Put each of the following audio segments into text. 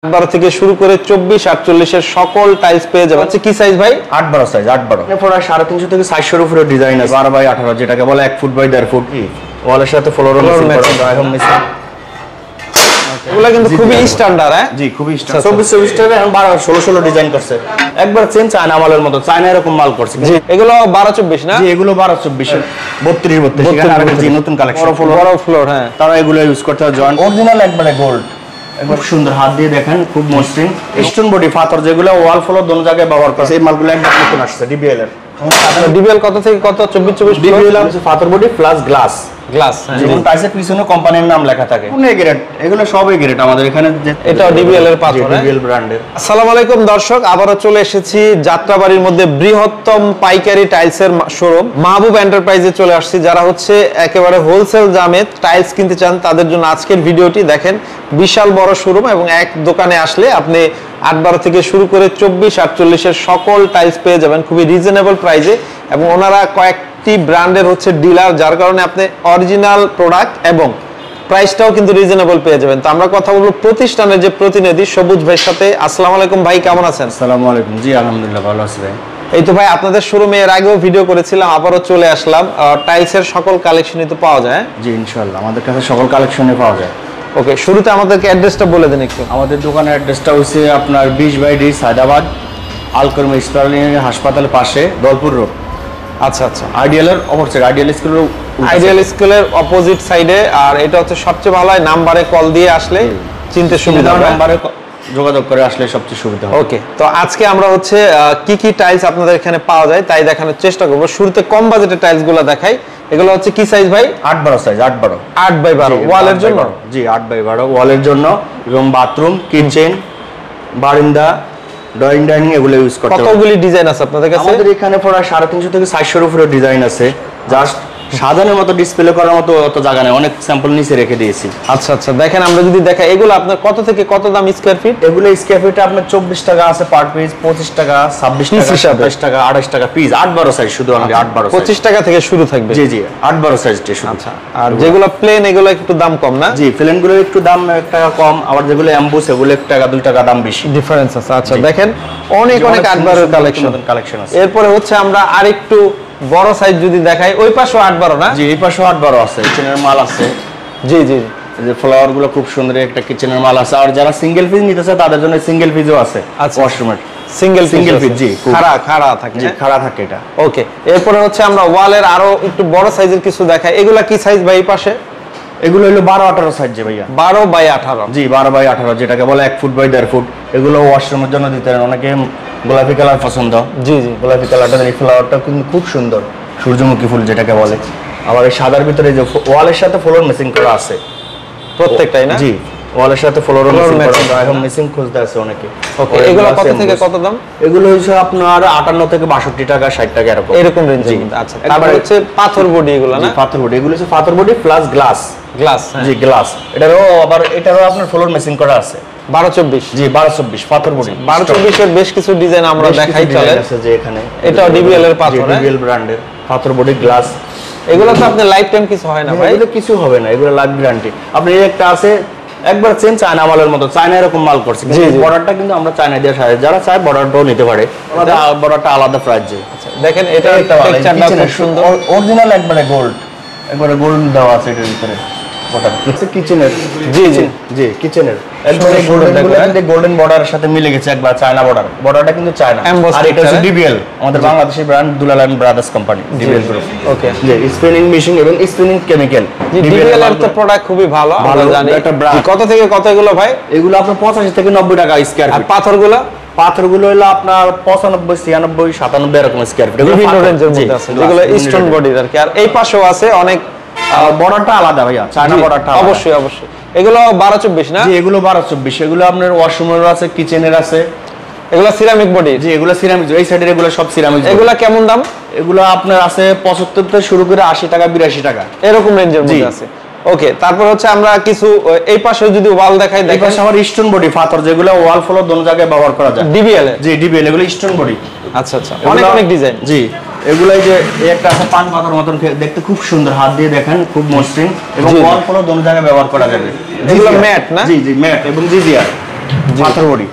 12 থেকে শুরু করে 24 48 এর সকল টাইলস পেয়ে যাবেন। কি সাইজ ভাই? 8-12 সাইজ 8-12 এরপর 350 থেকে 400 এর উপরে ডিজাইন আছে 12 বাই 18 যেটাকে বলে 1 ফুট বাই 1.5 ফুট ওয়ালের সাথে ফ্লোরও ম্যাচিং করা হয় মেশিন। এগুলা কিন্তু খুবই স্ট্যান্ডার্ড হ্যাঁ জি খুবই স্ট্যান্ডার্ড 24 টাকা এখন 12 16 ডিজাইন করছে একবার চেন চায়না মালের মতো চায়না এরকম মাল করছে জি এগুলো 12 24 না জি এগুলো 12 24 32 32 এখানে আরেকটা জি নতুন কালেকশন বড় ফ্লোর হ্যাঁ তারা এগুলো ইউজ করতে হয় জয়েন্ট অরিজিনাল একবারে গোল্ড একবার সুন্দর হাত দিয়ে দেখেন খুব মসৃণ স্টোন বডি পাথর যেগুলো ওয়াল ফ্লোর দোনো জায়গায় ব্যবহার করে এই মালগুলো একদম নতুন আসছে ডিবিএল এর ডিবিএল কত থেকে কত 24 24 ডিবিএল আছে পাথর বডি প্লাস গ্লাস যেমন টাইসের পিছনে কোম্পানির নাম লেখা থাকে কোন গ্রেড এগুলো সবই গ্রেড আমাদের এখানে এটা ডিবিএল এর পাথর ডিবিএল ব্র্যান্ডের। আসসালামু আলাইকুম দর্শক, আবারো চলে এসেছি যাত্রাবাড়ির মধ্যে বৃহত্তম পাইকারি টাইলসের শোরুম মাহবুব এন্টারপ্রাইজে চলে আসছি। যারা হচ্ছে একেবারে হোলসেল দামে টাইলস কিনতে চান তাদের জন্য আজকের ভিডিওটি দেখেন। বিশাল বড় শোরুম এবং এক দোকানে আসলে আপনি 8-12 থেকে শুরু করে 24 48 এর সকল টাইলস পেয়ে যাবেন খুবই রিজনেবল প্রাইসে এবং ওনারা কয়েকটি ব্র্যান্ডের হচ্ছে ডিলার, যার কারণে আপনি অরিজিনাল প্রোডাক্ট এবং প্রাইসটাও কিন্তু রিজনেবল পেয়ে যাবেন। তো আমরা কথা বলবো প্রতিষ্ঠানের যে প্রতিনিধি সবুজ ভাইয়ের সাথে। আসসালামু আলাইকুম ভাই, কেমন আছেন? আসসালামু আলাইকুম। জি আলহামদুলিল্লাহ ভালো আছি ভাই। এই তো ভাই আপনাদের শোরুমে এর আগেও ভিডিও করেছিলাম, আবারও চলে আসলাম। টাইলসের সকল কালেকশনই তো পাওয়া যায়? জি ইনশাআল্লাহ আমাদের কাছে সকল কালেকশনই পাওয়া যায়। ওকে, শুরুতে আমাদেরকে অ্যাড্রেসটা বলে দেন একটু। আমাদের দোকানের অ্যাড্রেসটা হচ্ছে আপনার 20/D সায়দাবাদ আলকর্মী ইসলামিক হাসপাতালের পাশে দলপুর রোড। আচ্ছা আচ্ছা, আইডিয়াল এর অপোজিট আইডিয়াল স্কুলের অপোজিট সাইডে। আর এটা হচ্ছে সবচেয়ে ভালো হয় নাম্বারে কল দিয়ে আসলে চিনতে সুবিধা হবে, নাম্বারে যোগাযোগ করে আসলে সবচেয়ে সুবিধা হবে। ওকে, তো আজকে আমরা হচ্ছে কি কি টাইলস আপনাদের এখানে পাওয়া যায় তাই দেখানোর চেষ্টা করব। শুরুতে কম বাজেটের টাইলসগুলো দেখাই। এগুলো হচ্ছে কি সাইজ ভাই? 8-12 সাইজ 8/12 ওয়ালের জন্য। জি 8/12 ওয়ালের জন্য এবং বাথরুম কিচেন বারান্দা ড্রয়িং ডাইনিং এগুলো ইউজ করতে হবে। কতগুলি ডিজাইন আছে আপনাদের কাছে? আমাদের এখানে প্রায় 350 থেকে 400 এর উপরে ডিজাইন আছে। জাস্ট সাজানোর মতো ডিসপ্লে করার মতো অত জায়গা নেই, অনেক স্যাম্পল নিচে রেখে দিয়েছি। আচ্ছা আচ্ছা, দেখেন আমরা যদি দেখাই এগুলো আপনার কত থেকে কত দাম স্কয়ার ফিট? এগুলো স্কয়ার ফিটে আপনার 24 টাকা আছে পার পিস, 25 টাকা, 26 টাকা, 27 টাকা, 28 টাকা পিস। 8-12 সাইজ শুধু আমাদের 8-12 25 টাকা থেকে শুরু থাকবে। জি জি 8-12 সাইজটা শুধু। আচ্ছা, আর যেগুলো প্লেন এগুলো একটু দাম কম না? জি প্লেন গুলো একটু দাম 1 টাকা কম, আবার যেগুলো এমবুস এগুলো 1 টাকা 2 টাকা দাম বেশি, ডিফারেন্স আছে। আচ্ছা দেখেন অনেক 8/12 এর কালেকশন আছে। এরপরে হচ্ছে আমরা আরেকটু বড় সাইজ যদি দেখাই, ওই পাশেও 8/12 না? জি এই পাশেও 8/12 আছে, কিচেনের মাল আছে। জি জি, এই যে ফ্লাওয়ার গুলো খুব সুন্দর একটা কিচেনের মাল আছে। আর যারা সিঙ্গেল পিস নিতে চায় তাদের জন্য সিঙ্গেল পিসও আছে। আচ্ছা, ওয়াশরুমের সিঙ্গেল পিস জি খাড়া থাকে। জি খাড়া থাকে এটা। ওকে, এরপরে হচ্ছে আমরা ওয়ালের আরো একটু বড় সাইজের কিছু দেখাই। এগুলা কি সাইজ ভাই? এই পাশে এগুলো হলো 12-18 সাইজ যে ভাইয়া। 12/18 জি 12/18 যেটাকে বলে 1 ফুট বাই 1.5 ফুট। এগুলো ওয়াশরুমের জন্য দিতে পারেন, অনেকে গোলাপি কালার পছন্দ। জি জি, গোলাপি কালারটা এই ফ্লাওয়ারটা কিন্তু খুব সুন্দর, সূর্যমুখী ফুল যেটাকে বলে। আবার এই সাদার ভিতরে যে ওয়ালের সাথে ফ্লোর ম্যাচিং করা আছে প্রত্যেকটাই না? জি ওয়ালের সাথে ফ্লোরও ম্যাচিং করা, এখন ম্যাচিং খুঁজতে আছে অনেকে। ওকে, এগুলো কত থেকে কত দাম? এগুলো হচ্ছে আপনার 58 থেকে 62 টাকা 60 টাকা এরকম রেঞ্জে। আচ্ছা, তারপর হচ্ছে পাথর বডি এগুলো না? পাথর বডি এগুলো হচ্ছে পাথর বডি প্লাস গ্লাস। জি গ্লাস, এটারও আপনার ফ্লোর ম্যাচিং করা আছে। 12-24 জি 12-24 পাথর বডি। 12-24 এর বেশ কিছু ডিজাইন আমরা দেখাই চলে আছে যে এখানে। এটাও ডিবিএল এর পাথর, ডিবিএল ব্র্যান্ডের পাথর বডি গ্লাস। এগুলো তো আপনি লাইফ টাইম কিছু হয় না ভাই? এগুলো কিছু হবে না, এগুলো লাইফ গ্যারান্টি। আপনি এই একটা আছে একবার চেন চায়না মালের মতো, চায়না এরকম মাল করছে। বর্ডারটা কিন্তু আমরা চায়না দিয়ে সাজাই, যারা চায় বর্ডারটাও নিতে পারে, বর্ডারটা আলাদা প্রাইস। আচ্ছা দেখেন এটা টেক্সচারটা খুব সুন্দর, অরিজিনাল একবারে গোল্ড, একবারে গোল্ড দেওয়া আছে এটার ভিতরে। কিচেনের জি জি জি কিচেনের একবারে গোল্ডেন বর্ডারের সাথে মিলে গেছে, একবার চায়না বর্ডারটা কিন্তু চায়না। আর এটা হচ্ছে ডিবিএল, আমাদের বাংলাদেশের brand Dulal and Brothers company, DBL group. Okay, জি স্পিনিং মেশিন এবং স্পিনিং কেমিক্যাল। ডিবিএল এর তো প্রোডাক্ট খুবই ভালো, আমরা জানি। কত থেকে কত এগুলো ভাই? এগুলো আপনার 85 থেকে 90 টাকা স্কয়ার ফিট। আর পাথরগুলো? পাথরগুলো হলো আপনার 95 96 97 এরকম স্কয়ার ফিট, বিভিন্ন রেঞ্জের মধ্যে আছে, যেগুলো স্টোন বডির আর কি। আর এই পাশেও আছে অনেক, বর্ডারটা আলাদা ভাইয়া, চায়না বর্ডারটা অবশ্যই অবশ্যই। এগুলো 12-24 না? জি এগুলো 12-24। এগুলো আপনার ওয়াশরুমের আছে, কিচেনের আছে। এগুলো সিরামিক বডি? জি এগুলো সিরামিক, এই সাইডের এগুলো সব সিরামিক। এগুলো কেমন দাম? এগুলো আপনার আছে 75 থেকে শুরু করে 80 টাকা 82 টাকা এরকম রেঞ্জের মধ্যে আছে। ওকে, তারপর হচ্ছে আমরা কিছু এই পাশে যদি ওয়াল দেখাই, দেখেন আমার স্টোন বডি পাথর যেগুলো ওয়াল ফ্লোর দোনো জায়গায় ব্যবহার করা যায়। ডিবিএল? জি ডিবিএল এগুলো স্টোন বডি। আচ্ছা আচ্ছা, অনেক ডিজাইন। জি এগুলাই যে একটা আছে পান পাতার মতন দেখতে খুব সুন্দর, হাত দিয়ে দেখেন খুব মসৃণ এবং ওয়াল ফ্লোর দোনো জায়গায় ব্যবহার করা যাবে। এগুলো ম্যাট না? জি জি ম্যাট এবং জিজিআর। পাথর বডি।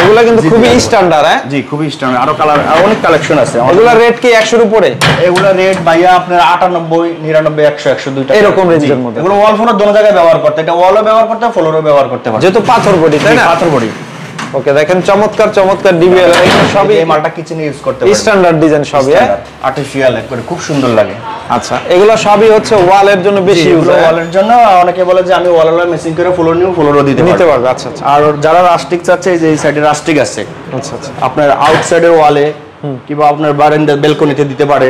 এগুলা কিন্তু খুবই স্ট্যান্ডার্ড। হ্যাঁ জি, খুবই স্ট্যান্ডার্ড। আরো কালার অনেক কালেকশন আছে। এগুলা রেট কি 100 এর উপরে? এগুলা রেট ভাইয়া আপনার 98, 99, 100, 102 টাকা এরকম রেঞ্জের মধ্যে। এগুলো ওয়াল ফোনের দোনো জায়গায় ব্যবহার করতে, এটা ওয়ালও ব্যবহার করতে, ফ্লোরও ব্যবহার করতে পারে, যেহেতু পাথর বডি, তাই না? পাথর বডি। ওকে, দেখেন চমৎকার চমৎকার ডিবিএল সবই এই মালটা কিচেনে ইউজ করতে পারে, স্ট্যান্ডার্ড ডিজাইন সবই। আর্টিফিশিয়াল একবারে খুব সুন্দর লাগে। আচ্ছা, এগুলো সবই হচ্ছে ওয়ালের জন্য বেশি ইউজ হয়। ওয়ালের জন্য অনেকে বলে যে আমি ওয়ালে মেসিং করে ফ্লোর নিউ, ফ্লোরও নিতে পারবে। আচ্ছা আচ্ছা। আর যারা রাস্টিক চাচ্ছে, যে এই সাইডে রাস্টিক আছে, আচ্ছা আচ্ছা, আপনার আউটসাইডের ওয়ালে কিংবা আপনার বারান্দা বেলকনিতে দিতে পারে,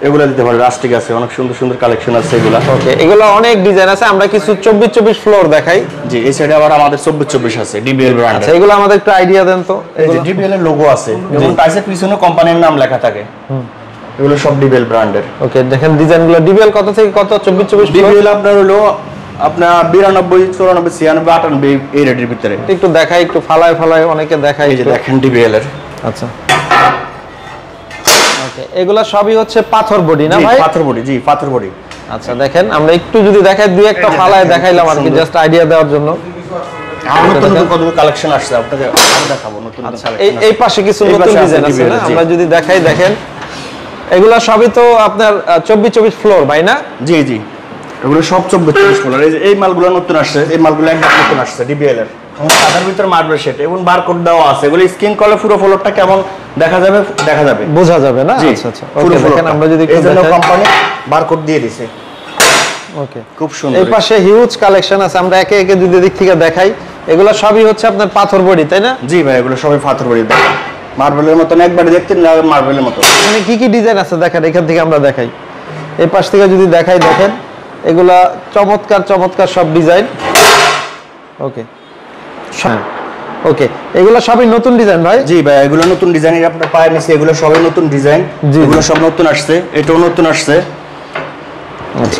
এগুলো দিতে পারে। রাস্টিক আছে, অনেক সুন্দর সুন্দর কালেকশন আছে এগুলা। ওকে, এগুলো অনেক ডিজাইন আছে, আমরা কিছু 24 ফ্লোর দেখাই। জি, এই সাইডে আবার আমাদের 24 আছে ডিবিএল ব্র্যান্ড। আচ্ছা, এগুলো আমাদের একটু আইডিয়া দেন তো। এই যে ডিবিএল এর লোগো আছে, যেমন টাইসের পিছনে কোম্পানির নাম লেখা থাকে, এগুলো সব ডিবিএল ব্র্যান্ডের। ওকে, দেখেন ডিজাইনগুলো। ডিবিএল কত থেকে কত? 24 ডিবিএল আপনার হলো আপনার 92, 94, 96, 98 এই রেটের ভিতরে। একটু দেখাই, একটু ফালায় ফালায় অনেকে দেখাই। এই যে দেখেন ডিবিএল এর। আচ্ছা, ওকে, এগুলা সবই হচ্ছে পাথর বডি না ভাই? পাথর বডি, জি পাথর বডি। আচ্ছা, দেখেন আমরা একটু যদি দেখাই, দুই একটা ফালায় দেখাইলাম আর কি, জাস্ট আইডিয়া দেওয়ার জন্য। নতুন নতুন কত কালেকশন আসছে, আপনাকে আমি দেখাবো নতুন নতুন কালেকশন। এই পাশে কিছু নতুন ডিজাইন আছে না, আমরা যদি দেখাই, দেখেন এগুলা সবই তো আপনার 24 ফ্লোর ভাই না? জি জি, এগুলো সব 24 ফ্লোর। এই মালগুলো নতুন আসছে, এই মালগুলো একদম নতুন আসছে ডিবিএল এর। সাদার ভিতর মার্বেল শেড এবং বারকোড দেওয়া আছে, এগুলো স্ক্যান করলে পুরো ফ্লোরটা কেমন দেখা যাবে বোঝা যাবে না? আচ্ছা আচ্ছা, ওকে, দেখেন আমরা যদি এই জন্য কোম্পানি বারকোড দিয়ে দিয়েছে। ওকে, খুব সুন্দর। এই পাশে হিউজ কালেকশন আছে, আমরা একে একে যদি দিক থেকে দেখাই। এগুলো সবই হচ্ছে আপনার পাথর বডি, তাই না? জি ভাই, এগুলো সবই পাথর বডি। দেখেন মার্বেলের মতন, একবারে দেখতে মার্বেলের মতো। মানে কি কি ডিজাইন আছে দেখেন, এখান থেকে আমরা দেখাই। এই পাশ থেকে যদি দেখাই, দেখেন এগুলা চমৎকার চমৎকার সব ডিজাইন। ওকে, হ্যাঁ, ওকে, এগুলো সবই নতুন ডিজাইন ভাই? জি ভাই, এগুলো নতুন ডিজাইন। আপনার পায়ে নিচে এগুলো সবই নতুন ডিজাইন, এগুলো সব নতুন আসছে, এটাও নতুন আসছে,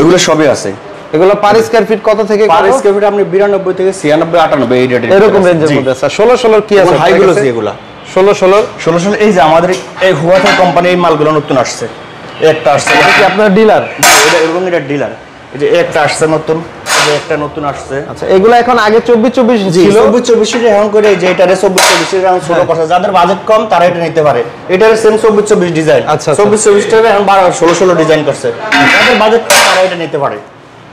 এগুলো সবই আছে। এগুলো পার স্কয়ার ফিট কত থেকে? পার স্কয়ার ফিট আপনি 92 থেকে 96, 98 এই রেটের এরকম রেঞ্জের মধ্যে আছে। 16 কি আছে? হাইগুলো আছে এগুলো 16 এই যে আমাদের এই হুয়াতে কোম্পানি এই মালগুলো নতুন আসছে। একটা আসছে, এটা কি আপনার ডিলার? এটা এবং এটা ডিলার। এই যে একটা আসছে নতুন, এই একটা নতুন আসছে। আচ্ছা, এগুলো এখন আগে 24 ছিল, 24 এর এখন করে যে এটারে 24 এর এখন ছোট কথা, যাদের বাজেট কম তারা এটা নিতে পারে। এটারে সেম 24 ডিজাইন। আচ্ছা, 24 টারে এখন 16 ডিজাইন করছে, যাদের বাজেট কম তারা এটা নিতে পারে।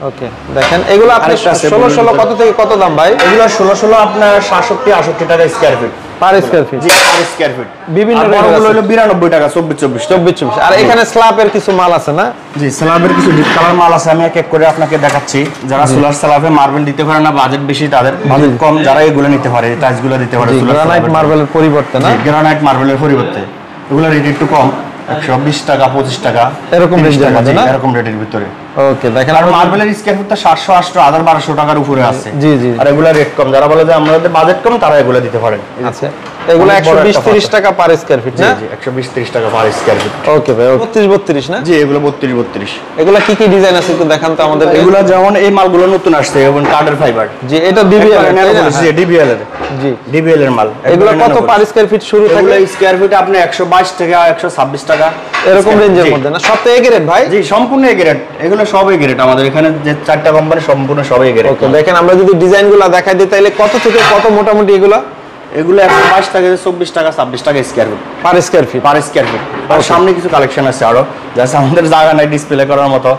ওকে, দেখেন এগুলো আপনার 16 কত থেকে কত দাম ভাই? এগুলো 16 আপনার 67-68 টাকা square feet per square feet. জি, পার স্কয়ার ফিট। বিভিন্ন বড়গুলো হলো 92 টাকা 24। আর এখানে স্ল্যাবের কিছু মাল আছে না? জি, স্ল্যাবের কিছু ডিপ কালার মাল আছে, আমি এক এক করে আপনাকে দেখাচ্ছি। যারা সোলার স্ল্যাবে মার্বেল দিতে পারে না, বাজেট বেশি, তাদের বাজেট কম, যারা এগুলো নিতে পারে, টাইলসগুলো দিতে পারে গ্রানাইট মার্বেলের পরিবর্তে না? গ্রানাইট মার্বেলের পরিবর্তে এগুলো রেট একটু কম, 120 টাকা 25 টাকা এরকম রেঞ্জের মধ্যে না? এরকম রেটের ভিতরে। ওকে, দেখেন আর মার্বেলের স্কয়ার ফুটটা 700, 800, 1200 টাকার উপরে আছে। জি জি, আর এগুলা রেট কম, যারা বলে যে আমাদের বাজেট কম তারা এগুলা দিতে পারেন। আচ্ছা, এগুলো 120-30 টাকা পার স্কয়ার ফিট না? জি, 120-30 টাকা পার স্কয়ার ফিট। ওকে ভাই, 32-32 না? জি, এগুলো 32-32। এগুলো কি কি ডিজাইন আছে একটু দেখান তো আমাদের। এগুলো যেমন এই মালগুলো নতুন আসছে, এবং কার্ডের ফাইবার। জি, এটা ডিবিএল এর, জি ডিবিএল এর। জি, ডিবিএল এর মাল। এগুলো কত পার স্কয়ার ফিট শুরু থাকে? এগুলো স্কয়ার ফিট আপনি 122 টাকা 126 টাকা এরকম রেঞ্জের মধ্যে না? সব তো এ গ্রেড ভাই? জি, সম্পূর্ণ এ গ্রেড। এগুলো সব এ গ্রেড, আমাদের এখানে যে 4টা কোম্পানি সম্পূর্ণ সব এ গ্রেড। ওকে, দেখেন আমরা যদি ডিজাইনগুলো দেখাই দিই, তাহলে কত থেকে কত মোটামুটি এগুলো? এগুলো 122 টাকা 24 টাকা 26 টাকা square feet per square feet. Per square feet. আর সামনে কিছু কালেকশন আছে আরো, যাতে আমাদের জায়গা নাই ডিসপ্লে করার মতো।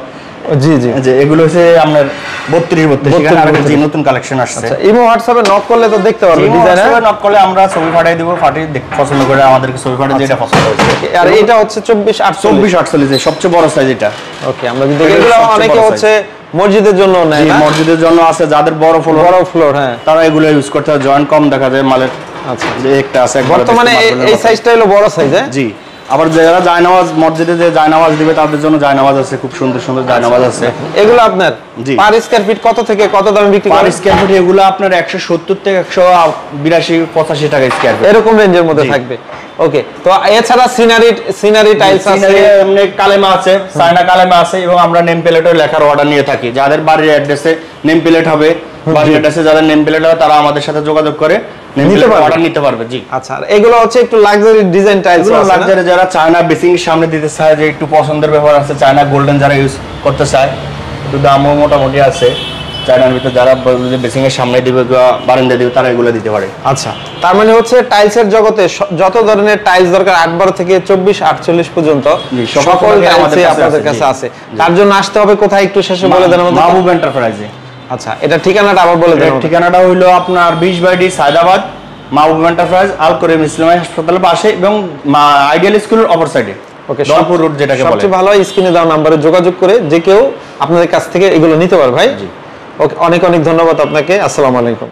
জি জি, যে এগুলো হচ্ছে আপনার 32 এখানে আরেকটা যে নতুন কালেকশন আসছে। আচ্ছা, ইমো হোয়াটসঅ্যাপে নক করলে তো দেখতে পারবে ডিজাইন। ডিজাইন নক করলে আমরা ছবি পাঠিয়ে দেব, পাঠিয়ে পছন্দ করে আমাদেরকে ছবি পাঠিয়ে যেটা পছন্দ হয়েছে। আর এটা হচ্ছে 24-48 সবচেয়ে বড় সাইজ এটা। ওকে, আমরা যদি এগুলো অনেকে হচ্ছে মসজিদের জন্য নেয় না? মসজিদের জন্য আছে, যাদের বড় ফ্লোর, হ্যাঁ, তারা এগুলো ইউজ করতে হয়। জয়েন্ট কম দেখা যায় মালের। আচ্ছা, যে একটা আছে বর্তমানে এই সাইজটা হলো বড় সাইজ। জি, আবার যারা জায়নামাজ মসজিদে যে জায়নামাজ দিবে তাদের জন্য জায়নামাজ আছে, খুব সুন্দর সুন্দর জায়নামাজ আছে। এগুলো আপনার পার স্কয়ার ফিট কত থেকে কত দামে বিক্রি করেন? পার স্কয়ার ফিট এগুলো আপনার 170 থেকে 182-85 টাকা স্কয়ার ফিট এরকম রেঞ্জের মধ্যে থাকবে। ওকে, তো এছাড়া সিনারি টাইলস আছে, এমনি কালেমা আছে, চায়না কালেমা আছে, এবং আমরা নেম প্লেটের লেখার অর্ডার নিয়ে থাকি। যাদের বাড়ির অ্যাড্রেসে নেম প্লেট হবে, বাড়ির অ্যাড্রেসে যাদের নেম প্লেট হবে, তারা আমাদের সাথে যোগাযোগ করে অর্ডার নিতে পারবে। জি, আচ্ছা, আর এগুলো হচ্ছে একটু লাক্সারি ডিজাইন টাইলস আছে, লাক্সারি যারা চায়না বেসিং সামনে দিতে চায়, যে একটু পছন্দের ব্যাপার আছে, চায়না গোল্ডেন যারা ইউজ করতে চায়, একটু দামও মোটামুটি আছে। চায়নার ভিতরে যারা বেসিং এর সামনে দিবে বা বারান্দা দিবে তারা এগুলো দিতে পারে। আচ্ছা, তার মানে হচ্ছে টাইলসের জগতে যত ধরনের টাইলস দরকার 8-12 থেকে 24-48 পর্যন্ত সকল টাইলসই আপনাদের কাছে আছে। তার জন্য আসতে হবে কোথায় একটু শেষে বলে দেন আমাদের। মাহবুব এন্টারপ্রাইজে। আচ্ছা, এটা ঠিকানাটা আবার বলে দেন। ঠিকানাটা হইলো আপনার 20/D সায়দাবাদ, মাহবুব এন্টারপ্রাইজ, আল করিম ইসলামী হাসপাতালের পাশে এবং আইডিয়াল স্কুলের অপর সাইডে। ওকে, দলপুর রোড যেটাকে বলে। সবচেয়ে ভালো স্ক্রিনে দেওয়া নম্বরে যোগাযোগ করে যে কেউ আপনাদের কাছ থেকে এগুলো নিতে পারে ভাই। ওকে, অনেক অনেক ধন্যবাদ আপনাকে। আসসালামু আলাইকুম।